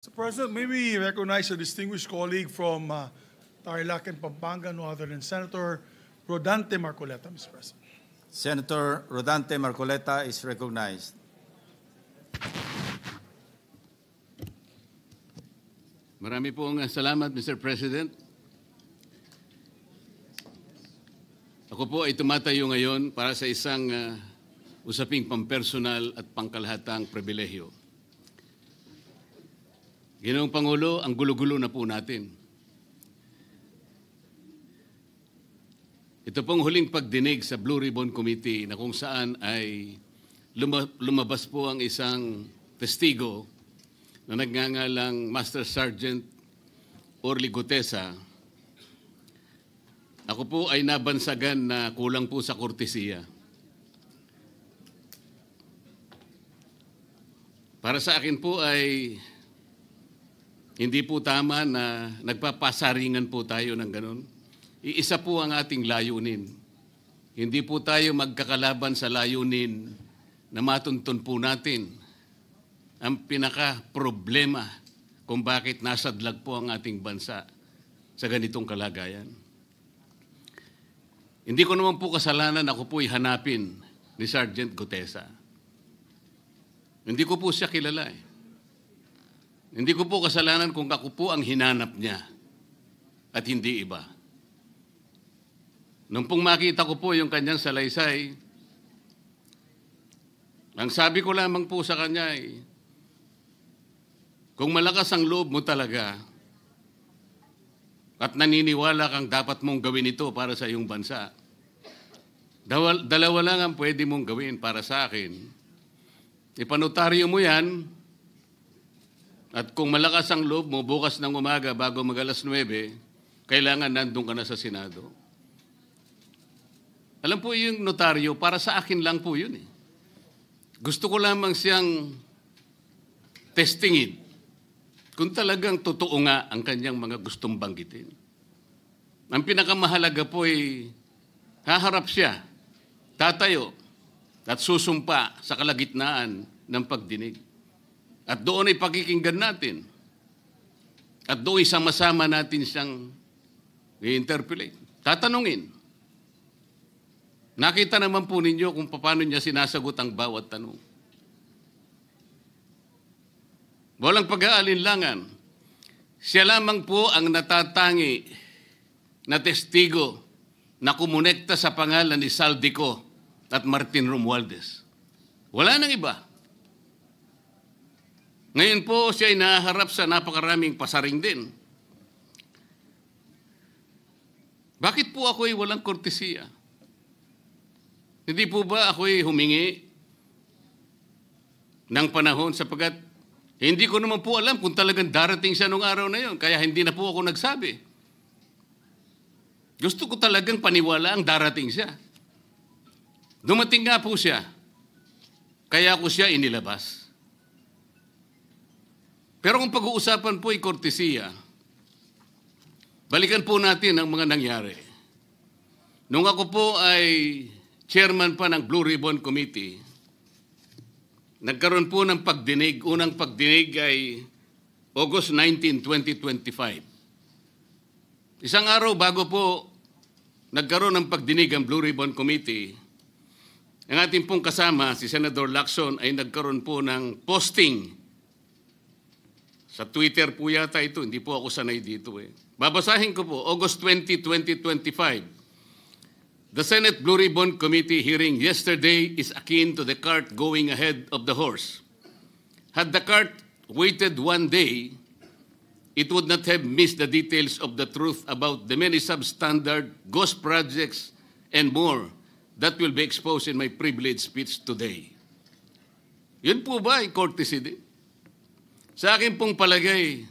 Mr. President, may we recognize a distinguished colleague from Tarlac and Pampanga, no other than Senator Rodante Marcoleta, Mr. President. Senator Rodante Marcoleta is recognized. Marami pong salamat, Mr. President. Ako po ay tumatayo ngayon para sa isang usaping pampersonal at pangkalahatang pribilehyo. Ginoong Pangulo, ang gulo-gulo na po natin. Ito pong huling pagdinig sa Blue Ribbon Committee na kung saan ay lumabas po ang isang testigo na nagngangalang Master Sergeant Orly Gutesa. Ako po ay nabansagan na kulang po sa kortesiya. Para sa akin po ay hindi po tama na nagpapasaringan po tayo ng ganun. Iisa po ang ating layunin. Hindi po tayo magkakalaban sa layunin na matuntun po natin ang pinaka-problema kung bakit nasadlag po ang ating bansa sa ganitong kalagayan. Hindi ko naman po kasalanan ako po'y hanapin ni Sergeant Gutesa. Hindi ko po siya kilala eh. Hindi ko po kasalanan kung ako po ang hinanap niya at hindi iba. Nung pong makita ko po yung kanyang salaysay, ang sabi ko lamang po sa kanya ay, kung malakas ang loob mo talaga at naniniwala kang dapat mong gawin ito para sa iyong bansa, dalawa lang ang pwede mong gawin para sa akin. Ipanotaryo mo yan. At kung malakas ang loob mo, bukas ng umaga bago mag-alas 9, kailangan nandun ka na sa Senado. Alam po yung notaryo, para sa akin lang po yun eh. Gusto ko lamang siyang testingin kung talagang totoo nga ang kanyang mga gustong banggitin. Ang pinakamahalaga po ay haharap siya, tatayo, at susumpa sa kalagitnaan ng pagdinig. At doon ay pakikinggan natin. At doon ay sama-sama natin siyang i-interpolate. Tatanungin. Nakita naman po ninyo kung paano niya sinasagot ang bawat tanong. Walang pag-aalinlangan. Siya lamang po ang natatangi na testigo na kumonekta sa pangalan ni Saldico at Martin Romualdez. Wala nang iba. Ngayon po siya ay naharap sa napakaraming pasaring din. Bakit po ako ay walang kortesiya? Hindi po ba ako ay humingi ng panahon sapagkat hindi ko naman po alam kung talagang darating siya nung araw na yon, kaya hindi na po ako nagsabi. Gusto ko talagang paniwala ang darating siya. Dumating nga po siya, kaya ako siya inilabas. Pero kung pag-uusapan po ay kortesiya, balikan po natin ang mga nangyari. Nung ako po ay chairman pa ng Blue Ribbon Committee, nagkaroon po ng pagdinig. Unang pagdinig ay August 19, 2025. Isang araw bago po nagkaroon ng pagdinig ang Blue Ribbon Committee, ang ating pong kasama, si Senator Lacson, ay nagkaroon po ng posting. Sa Twitter po yata ito, hindi po ako sanay dito eh. Babasahin ko po, August 20, 2025. The Senate Blue Ribbon Committee hearing yesterday is akin to the cart going ahead of the horse. Had the cart waited one day, it would not have missed the details of the truth about the many substandard ghost projects and more that will be exposed in my privileged speech today. Yun po ba ay courtesy din? Sa akin pong palagay,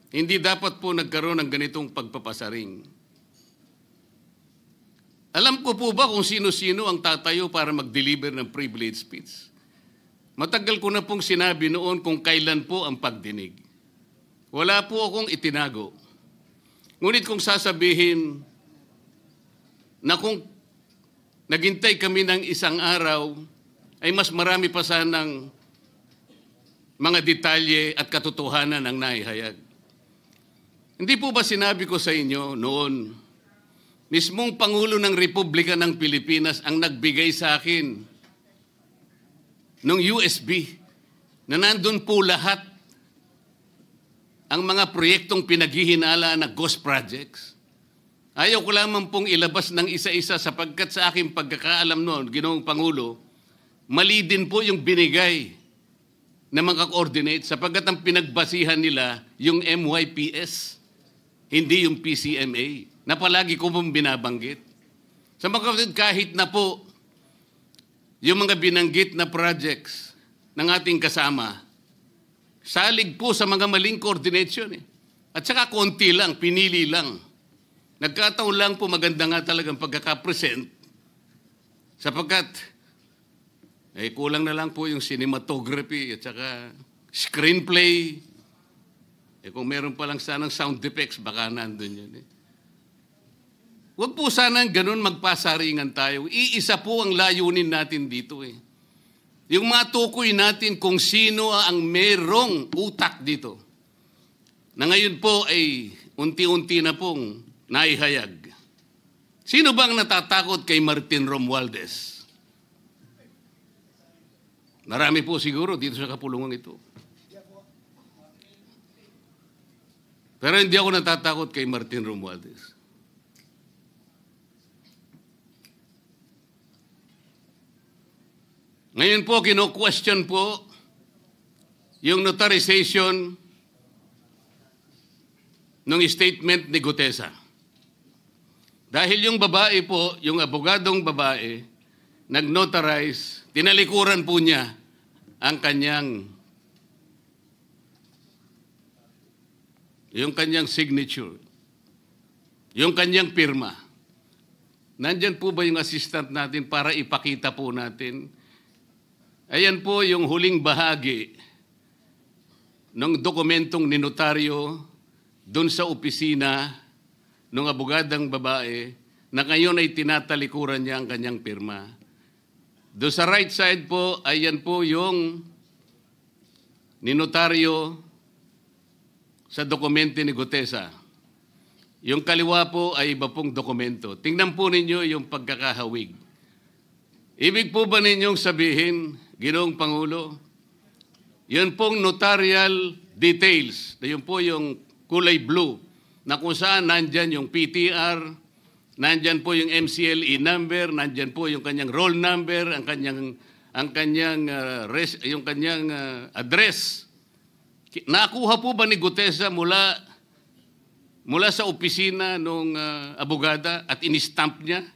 hindi dapat po nagkaroon ng ganitong pagpapasaring. Alam ko po ba kung sino-sino ang tatayo para mag-deliver ng privilege speech? Matagal ko na pong sinabi noon kung kailan po ang pagdinig. Wala po akong itinago. Ngunit kung sasabihin na kung naghintay kami ng isang araw, ay mas marami pa sanang mga detalye at katotohanan ang naihayag. Hindi po ba sinabi ko sa inyo noon, mismong Pangulo ng Republika ng Pilipinas ang nagbigay sa akin ng USB na nandun po lahat ang mga proyektong pinaghihinala na ghost projects. Ayaw ko lamang pong ilabas ng isa-isa sapagkat sa aking pagkakaalam noon, Ginoong Pangulo, mali din po yung binigay na mga coordinates sapagkat ang pinagbasihan nila yung MYPS, hindi yung PCMA, na palagi ko pong binabanggit. Sa mga kapatid, kahit na po yung mga binanggit na projects ng ating kasama, salig po sa mga maling coordination. At saka konti lang, pinili lang. Nagkataon lang po maganda nga talagang pagkakapresent sapagkat kulang na lang po yung cinematography at saka screenplay. Kung meron pa lang sanang sound effects, baka nandun yun. Huwag po sanang ganun magpasaringan tayo. Iisa po ang layunin natin dito. Yung matukoy natin kung sino ang merong utak dito. Na ngayon po ay unti-unti na pong naihayag. Sino bang natatakot kay Martin Romualdez? Marami po siguro dito sa kapulungan ito. Pero hindi ako natatakot kay Martin Romualdez. Ngayon po, kino-question po yung notarization ng statement ni Gutesa. Dahil yung babae po, yung abogadong babae, nag-notarize, tinalikuran po niya ang kanyang signature, yung kanyang pirma. Nandyan po ba yung assistant natin para ipakita po natin? Ayan po yung huling bahagi ng dokumentong ninotaryo doon sa opisina ng abogadang babae na ngayon ay tinatalikuran niya ang kanyang pirma. Doon sa right side po, ayan po yung ninotaryo sa dokumento ni Gutesa. Yung kaliwa po ay iba pong dokumento. Tingnan po ninyo yung pagkakahawig. Ibig po ba ninyong sabihin, Ginoong Pangulo, yun pong notarial details, na yun po yung kulay blue, na kung saan nandyan yung PTR, nandyan po yung MCLE number, nandyan po yung kanyang roll number, ang kanyang address. Nakuha po ba ni Gutesa mula sa opisina ng abogada at in-stamp niya?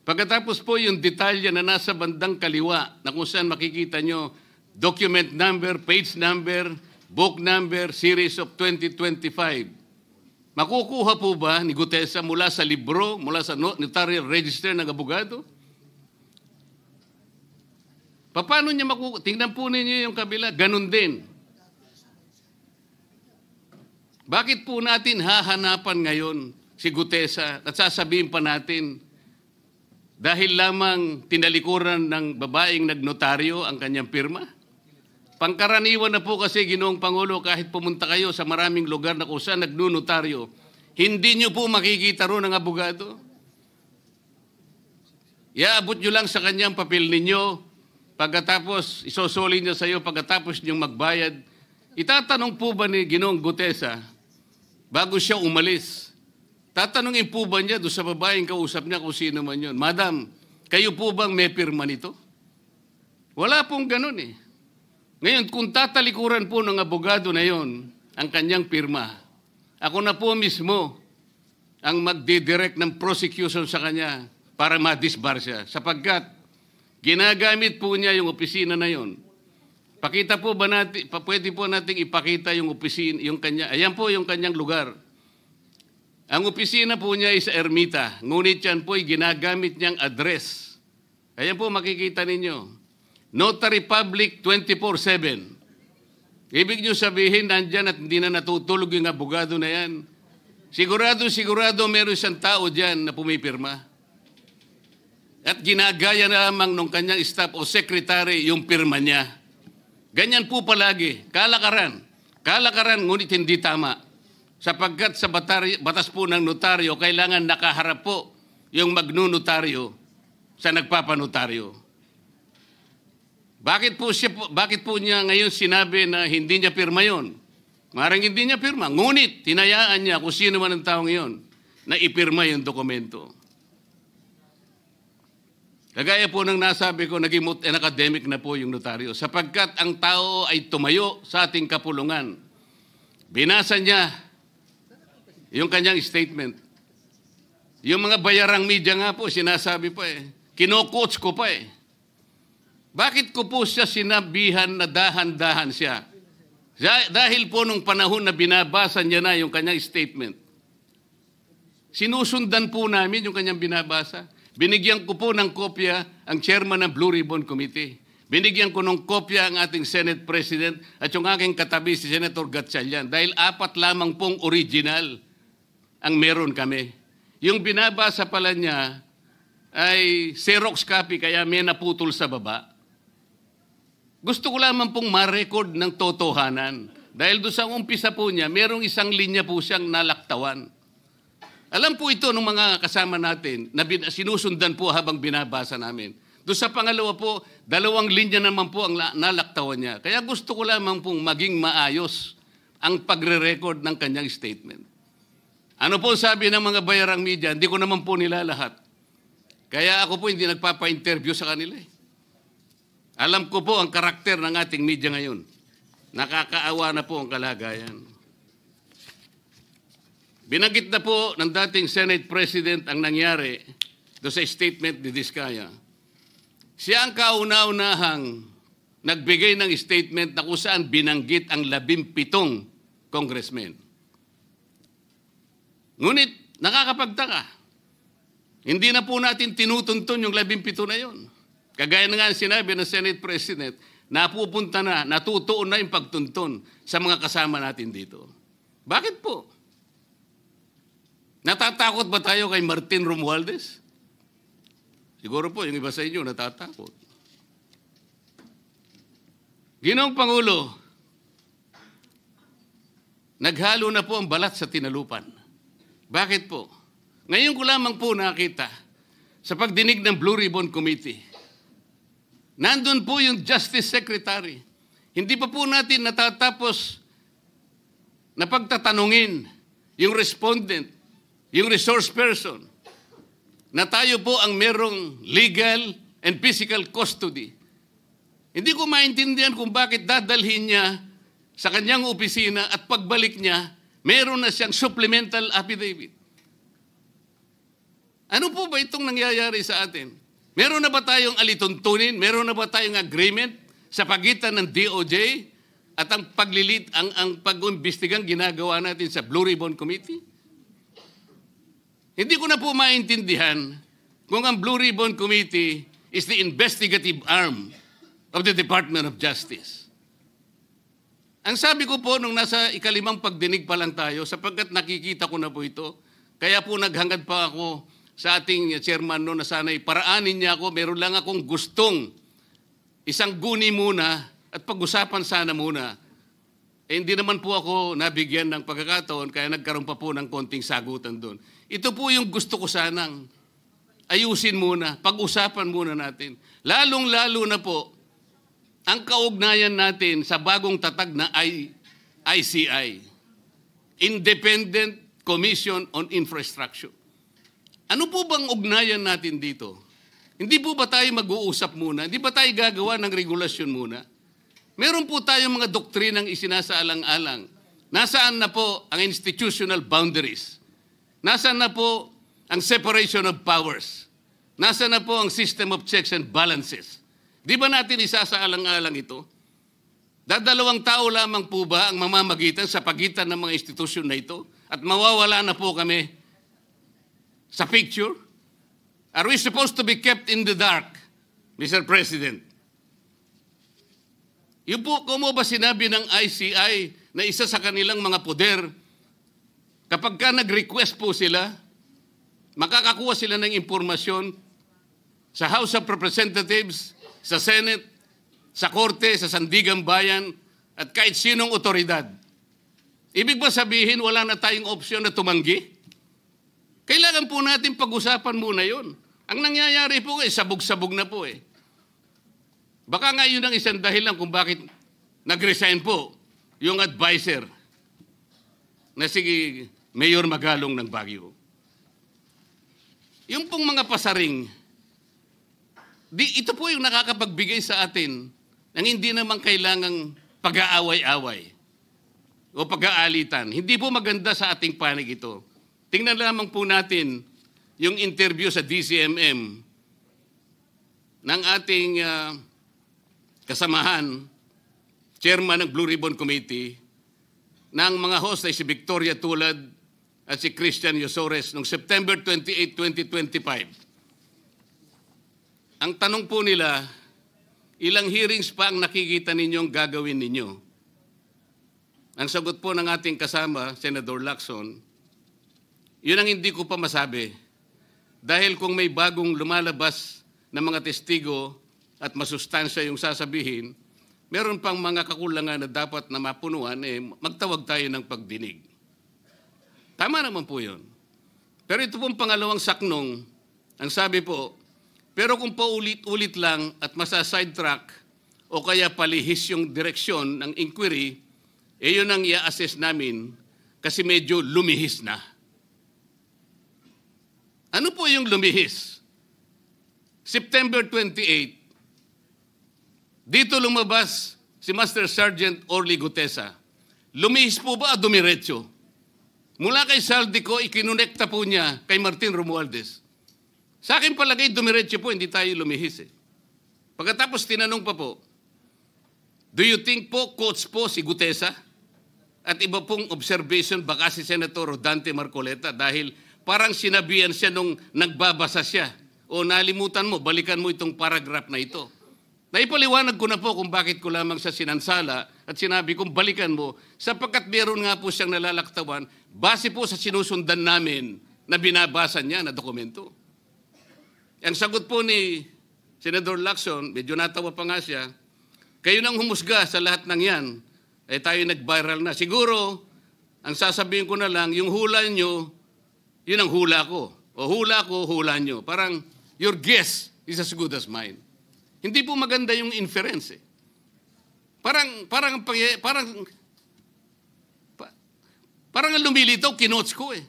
Pagkatapos po yung detalye na nasa bandang kaliwa na kung saan makikita nyo document number, page number, book number, series of 2025. Makukuha po ba ni Gutesa mula sa libro, mula sa notarial register ng abogado? Paano niya makukuha? Tingnan po ninyo yung kabila, ganun din. Bakit po natin hahanapan ngayon si Gutesa at sasabihin pa natin dahil lamang tinalikuran ng babaeng nagnotaryo ang kanyang pirma? Pangkaraniwan na po kasi, Ginoong Pangulo, kahit pumunta kayo sa maraming lugar na kung saan nagnunotaryo, hindi nyo po makikita roon ang abogado. Iaabot nyo lang sa kanyang papel ninyo, pagkatapos isosoli niya sa iyo, pagkatapos nyo magbayad. Itatanong po ba ni Ginoong Gutesa, bago siya umalis, tatanungin po ba niya doon sa babaeng kausap niya kung sino man yun, Madam, kayo po bang may pirma nito? Wala pong ganun eh. Ngayon, kung tatalikuran po ng abogado na yon ang kanyang pirma, ako na po mismo ang magdidirect ng prosecution sa kanya para ma-disbar siya. Sapagkat ginagamit po niya yung opisina na yon. Pakita po ba natin, pwede po natin ipakita yung opisina, yung kanya, ayan po yung kanyang lugar. Ang opisina po niya ay sa Ermita, ngunit yan po ay ginagamit niyang address. Ayan po makikita ninyo. Notary Public 24/7. Ibig niyo sabihin, nandyan at hindi na natutulog yung abogado na yan. Sigurado meron isang tao dyan na pumipirma. At ginagaya na lamang ng kanyang staff o secretary yung pirma niya. Ganyan po palagi, kalakaran. Kalakaran ngunit hindi tama. Sapagkat sa batas po ng notaryo, kailangan nakaharap po yung magnunotaryo sa nagpapanotaryo. Bakit po niya ngayon sinabi na hindi niya pirma yon? Maring hindi niya pirma. Ngunit, tinayaan niya kung sino man ang taong iyon na ipirma yung dokumento. Kagaya po ng nasabi ko, naging academic na po yung notaryo. Sapagkat ang tao ay tumayo sa ating kapulungan. Binasa niya yung kanyang statement. Yung mga bayarang media nga po, sinasabi pa eh. Kino-coach ko pa eh. Bakit ko po siya sinabihan na dahan-dahan siya? Dahil po nung panahon na binabasa niya na yung kanyang statement, sinusundan po namin yung kanyang binabasa. Binigyan ko po ng kopya ang chairman ng Blue Ribbon Committee. Binigyan ko ng kopya ang ating Senate President at yung aking katabi si Senator Gatchalian dahil 4 lamang pong original ang meron kami. Yung binabasa pala niya ay Xerox copy kaya may naputol sa baba. Gusto ko lamang pong ma-record ng totohanan. Dahil doon sa umpisa po niya, merong isang linya po siyang nalaktawan. Alam po ito ng mga kasama natin na sinusundan po habang binabasa namin. Doon sa pangalawa po, 2 linya naman po ang nalaktawan niya. Kaya gusto ko lamang pong maging maayos ang pagre-record ng kanyang statement. Ano po sabi ng mga bayarang media? Hindi ko naman po nila lahat. Kaya ako po hindi nagpapa-interview sa kanila eh. Alam ko po ang karakter ng ating media ngayon. Nakakaawa na po ang kalagayan. Binanggit na po ng dating Senate President ang nangyari do sa statement ni Diskaya. Siya ang kauna-unahang nagbigay ng statement na kung saan binanggit ang 17 congressmen. Ngunit nakakapagtaka. Hindi na po natin tinutuntun yung 17 na yon. Kagaya na nga sinabi ng Senate President, napupunta na, natutuon na yung pagtuntun sa mga kasama natin dito. Bakit po? Natatakot ba tayo kay Martin Romualdez? Siguro po, yung iba sa inyo natatakot. Ginoong Pangulo, naghalo na po ang balat sa tinalupan. Bakit po? Ngayon ko lamang po nakita sa pagdinig ng Blue Ribbon Committee. Nandun po yung Justice Secretary. Hindi pa po natin natatapos na pagtatanungin yung respondent, yung resource person, na tayo po ang merong legal and physical custody. Hindi ko maintindihan kung bakit dadalhin niya sa kanyang opisina at pagbalik niya, meron na siyang supplemental affidavit. Ano po ba itong nangyayari sa atin? Meron na ba tayong alituntunin? Meron na ba tayong agreement sa pagitan ng DOJ at ang pag-imbestigang ginagawa natin sa Blue Ribbon Committee? Hindi ko na po maintindihan kung ang Blue Ribbon Committee is the investigative arm of the Department of Justice. Ang sabi ko po nung nasa 5 pagdinig pa lang tayo, sapagkat nakikita ko na po ito, kaya po naghangad pa ako sa ating chairman no na sana'y paraanin niya ako, meron lang akong gustong isang guni muna at pag-usapan sana muna. Eh, hindi naman po ako nabigyan ng pagkakataon kaya nagkaroon pa po ng konting sagutan doon. Ito po yung gusto ko sanang ayusin muna, pag-usapan muna natin. Lalong-lalo na po ang kaugnayan natin sa bagong tatag na ICI, Independent Commission on Infrastructure. Ano po bang ugnayan natin dito? Hindi po ba tayo mag-uusap muna? Hindi ba tayo gagawa ng regulasyon muna? Meron po tayong mga doktrinang isinasaalang-alang. Nasaan na po ang institutional boundaries? Nasaan na po ang separation of powers? Nasaan na po ang system of checks and balances? Di ba natin isasaalang-alang ito? Dadalawang tao lamang po ba ang mamamagitan sa pagitan ng mga institusyon na ito? At mawawala na po kami sa picture? Are we supposed to be kept in the dark, Mr. President? Yung po, kung mo ba sinabi ng ICI na isa sa kanilang mga poder, kapag ka nag-request po sila, makakakuha sila ng impormasyon sa House of Representatives, sa Senate, sa korte, sa sandigang bayan, at kahit sinong otoridad. Ibig ba sabihin wala na tayong opsyon na tumanggi? Kailangan po natin pag-usapan muna yun. Ang nangyayari po sabog-sabog na po eh. Baka nga yun ang isang dahilan kung bakit nag-resign po yung advisor na si Mayor Magalong ng Baguio. Yung pong mga pasaring, ito po yung nakakapagbigay sa atin ng hindi naman kailangang pag-aaway-away o pag-aalitan. Hindi po maganda sa ating panig ito. Tingnan lamang po natin yung interview sa DCMM ng ating kasamahan, chairman ng Blue Ribbon Committee, ng mga host ay si Victoria Tulad at si Christian Yosores noong September 28, 2025. Ang tanong po nila, ilang hearings pa ang nakikita ninyong gagawin ninyo? Ang sagot po ng ating kasama, Senator Lacson, yun ang hindi ko pa masabi. Dahil kung may bagong lumalabas na mga testigo at masustansya yung sasabihin, meron pang mga kakulangan na dapat na mapunuan, magtawag tayo ng pagdinig. Tama naman po yun. Pero ito pong pangalawang saknong, ang sabi po, pero kung paulit-ulit lang at masa-sidetrack o kaya palihis yung direksyon ng inquiry, yun ang i-assess namin kasi medyo lumihis na. Ano po yung lumihis? September 28, dito lumabas si Master Sergeant Orly Gutesa. Lumihis po ba o dumiretso? Mula kay Saldico, ikinonekta po niya kay Martin Romualdez. Sa akin palagay, dumiretso po, hindi tayo lumihis eh. Pagkatapos tinanong pa po, do you think po, coach po si Gutesa? At iba pong observation baka si Senator Rodante Marcoleta dahil parang sinabihan siya nung nagbabasa siya. O nalimutan mo, balikan mo itong paragraph na ito. Naipaliwanag ko na po kung bakit ko lamang sa sinansala at sinabi kong balikan mo sapagkat meron nga po siyang nalalaktawan base po sa sinusundan namin na binabasa niya na dokumento. Ang sagot po ni Senator Lacson, medyo natawa pa nga siya, kayo nang humusga sa lahat ng yan, tayo nag-viral na. Siguro, ang sasabihin ko na lang, yung hula nyo, yun ang hula ko. O hula ko, hula nyo. Parang, your guess is as good as mine. Hindi po maganda yung inference eh. Parang ang lumilitaw, kinots ko eh.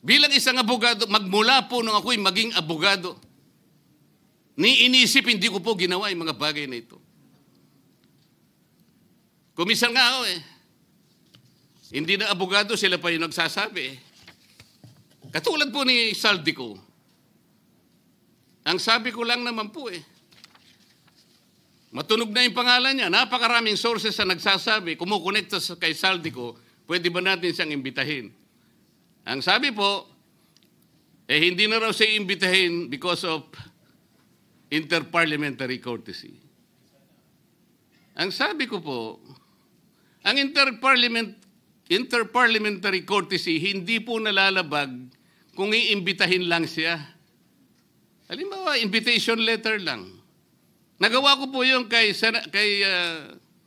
Bilang isang abogado, magmula po nung ako'y maging abogado, inisip, hindi ko po ginawa yung mga bagay na ito. Kumisan nga ako eh. Hindi na abogado, sila pa yung nagsasabi eh. Katulad po ni Saldico. Ang sabi ko lang naman po eh, matunog na yung pangalan niya. Napakaraming sources na nagsasabi, kumukonekta kay Saldico, pwede ba natin siyang imbitahin? Ang sabi po, hindi na raw siya imbitahin because of interparliamentary courtesy. Ang sabi ko po, ang interparliamentary courtesy hindi po nalalabag kung iimbitahin lang siya. Halimbawa, invitation letter lang. Nagawa ko po yun kay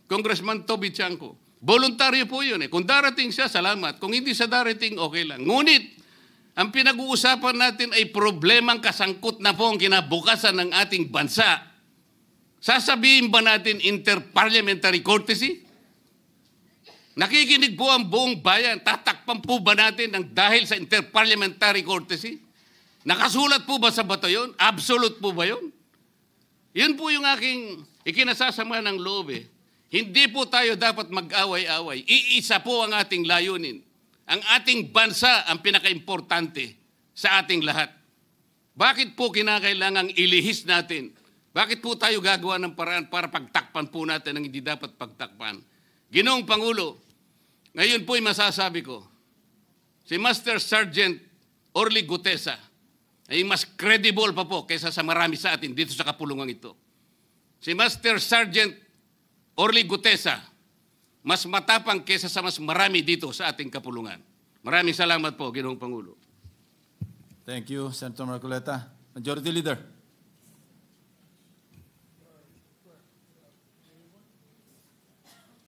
Congressman Toby Chanco. Voluntaryo po yun eh. Kung darating siya, salamat. Kung hindi siya darating, okay lang. Ngunit, ang pinag-uusapan natin ay problemang kasangkot na po ang kinabukasan ng ating bansa. Sasabihin ba natin interparliamentary courtesy? Nakikinig po ang buong bayan. Tatakpan po ba natin ng dahil sa interparliamentary courtesy? Nakasulat po ba sa bato yun? Absolute po ba yun? Yun po yung aking ikinasasama ng loob eh. Hindi po tayo dapat mag-away-away. Iisa po ang ating layunin. Ang ating bansa ang pinaka-importante sa ating lahat. Bakit po kinakailangang ilihis natin? Bakit po tayo gagawa ng paraan para pagtakpan po natin ang hindi dapat pagtakpan? Ginoong Pangulo, ngayon po'y masasabi ko, si Master Sergeant Orly Gutesa ay mas credible pa po kaysa sa marami sa atin dito sa kapulungan ito. Si Master Sergeant Orly Gutesa, mas matapang kaysa sa mas marami dito sa ating kapulungan. Maraming salamat po, Ginoong Pangulo. Thank you, Senator Marcoleta. Majority Leader.